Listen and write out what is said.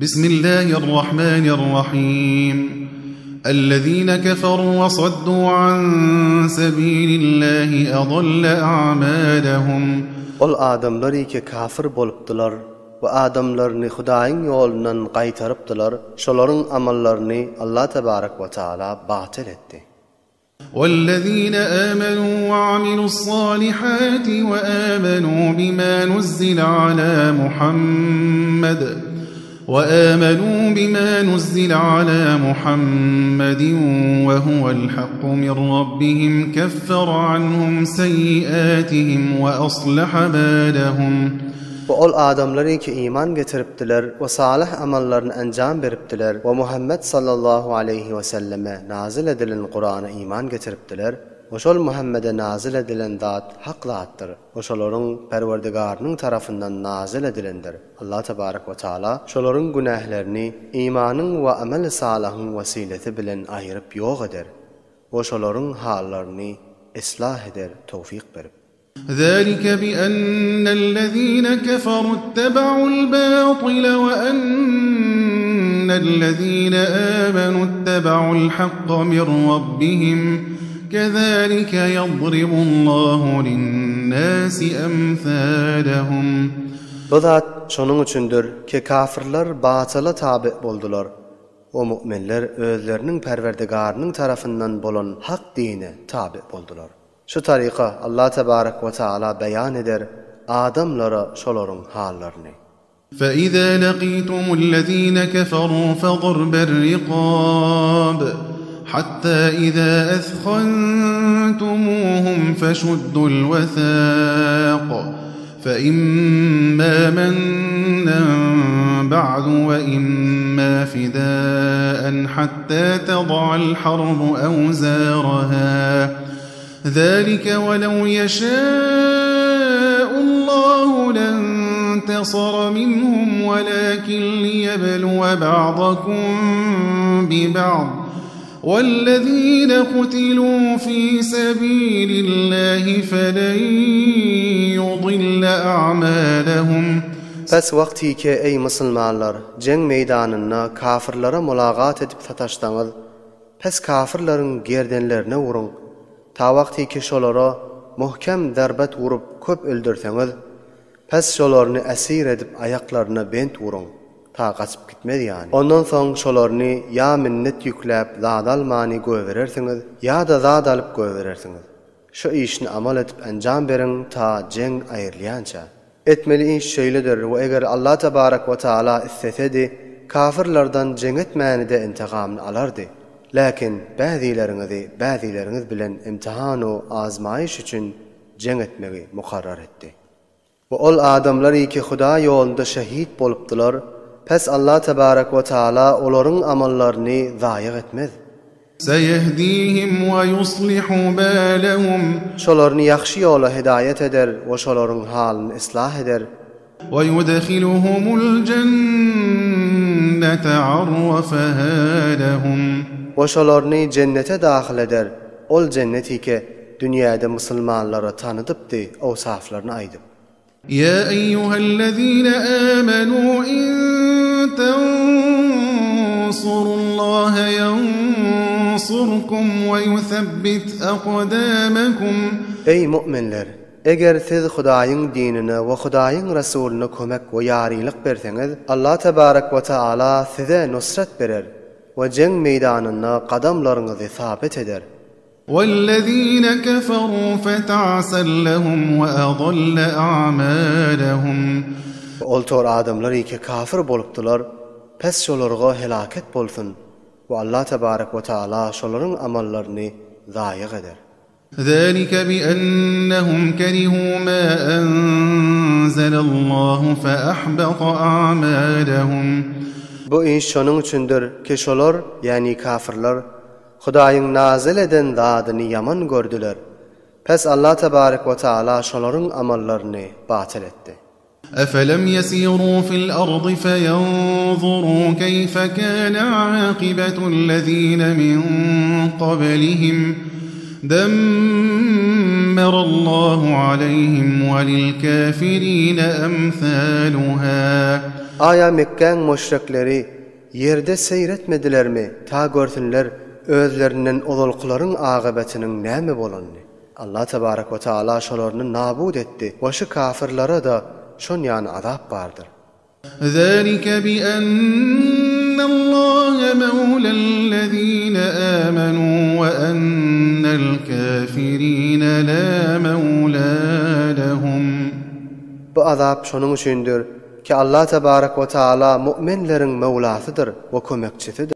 بسم الله الرحمن الرحيم الذين كفروا وصدوا عن سبيل الله أضل أعمالهم Ol adamlar ki kafir bolupdylar we adamlaryny Hudaýyň ýolundan gaýtarypdylar. Şolaryň amallaryny Allah tebarek we taala batyl etdi. والذين آمنوا وعملوا الصالحات وآمنوا بما نزل على محمد وهو الحق من ربهم كفر عنهم سيئاتهم وأصلح بالهم. Bu ol adamlary ki iman getiripdiler we salih amallaryny anjam beripdiler we Muhammed sallallahu aleyhi ve selleme nazil edilen Kur'ana iman getiripdiler. Oşol Muhammed'e nazil edilen zat hak zatdyr. Oşolaryň Perwerdigarynyň tarapyndan nazil edilendir. Allah tebarek we taala şolaryň günahlaryny imanyň we amel salihyň wesileti bilen aýryp ýok eder. Oşolaryň hallaryny islah eder, tawfik berip. ذلك بأن الذين كفروا اتبعوا الباطل وأن الذين آمنوا اتبعوا الحق من ربهم كذلك يضرب الله للناس أمثالهم. Bu zat şonuň üçündir ki kafirler batyla tabi boldular. O müminler özleriniň Perwerdigarynyň tarapyndan bolan hak dine tabi boldular. Şu tariqa Allah tebarek ve taala beyan eder adamlara şolaryň hallaryny. فَإِذَا لَقِيتُمُ الَّذِينَ كَفَرُوا فَضَرْبَ الرِّقَابِ حَتَّى إِذَا أَثْخَنْتُمُوهُمْ فَشُدُّوا الْوَثَاقَ فَإِمَّا مَنًّا بَعْدُ وَإِمَّا فِدَاءً حَتَّى تَضَعَ الْحَرْبُ أَوْزَارَهَا ذلك ولو يشاء الله لانتصر منهم ولكن ليبلو بعضكم ببعض والذين قتلوا في سبيل الله فلن يضل أعمالهم. Pes wagty ki ey musulmanlar jeng meýdanyna kafirlere mulagat edip sataşdaňyz, pes kafirlaryň gerdenlerine urun. Ta wagty ki şolara muhkem darbat vurup köp öldürseňiz, pes şolaryny esir edip ayaklaryna bent wurun, ta gaçyp gitmedi ýani. Ondan soň şolaryny ya minnet ýükläp zadal many göwerersiniz, ya da zad alyp göwerersiniz. Şu işni amal edip anjam beriň ta jeng aýrylýança. Etmeli iş şeýledir we eger Allah tebarek we taala istesedi, kafirlerden jeng etmäni de intigamyny alardy. Lakin bäzileriniz bilen imtihan we azmaýyş üçin jeng etmegi mukarrar etdi. Bu ol adamlary ki Huda ýolunda şehit bolupdylar, pes Allah tebarek we taala olaryň amallaryny zaýyk etmez. سَيَهْدِيهِمْ وَيُصْلِحُ بَالَهُمْ şolaryny ýaxşy ýola hidayet eder we şolaryň halyny islah eder. وَيُدْخِلُهُمُ الْجَنَّةَ عَرَّفَهَا لَهُمْ ve şolaryny cennete dahil eder. Ol cenneti ki dünýäde musulmanlara tanıdypdy, awsaflaryny aýdyp. يا أيها الذين آمنوا إن تنصروا الله ينصركم ويثبت أقدامكم. Ey müminler, eger siz Hudaýyň dinine we Hudaýyň rasulyna kömek we ýarylyk berseňiz, Allah tebarek we taala size nusrat berer ve jeng meýdanyna qadamlaryňyzy sabit eder. والذين كفروا فتعسا لهم وأضل أعمالهم. Oltor adamlar ki kafir bolupdylar, pes şolarga helaket bolsun ve Allah tebarek ve taala şolaryň amallaryny zaýyk eder. ذلك بأنهم كرهوا ما أنزل الله فأحبط أعمالهم. Bu iş şonuň üçindir ki şolar, yani kafirler, Hudaýyň nazil eden zadyny ýaman gördüler. Pes Allah tebarek ve taala şolaryň amallaryny batyl etdi. أفلم يسيروا في الأرض فينظروا كيف كان عاقبة الذين من قبلهم دمر الله عليهم وللكافرين أمثالها Aya Mekke'n müşrikleri yerde seyretmedilermi ta görsünler özlerinden ozulkuların agıbetinin näme bolanny. Allah tebarek ve taala şolaryny nabud etdi. Oşu kafirlara da şon ýany azap bardyr. ذلك بأن الله مولى الذين آمنوا وأن الكافرين لا مولى لهم. Bu azap şonuň üçindir ki Allah tebarek ve taala müminlerin mevlasydyr we kömekçisidir.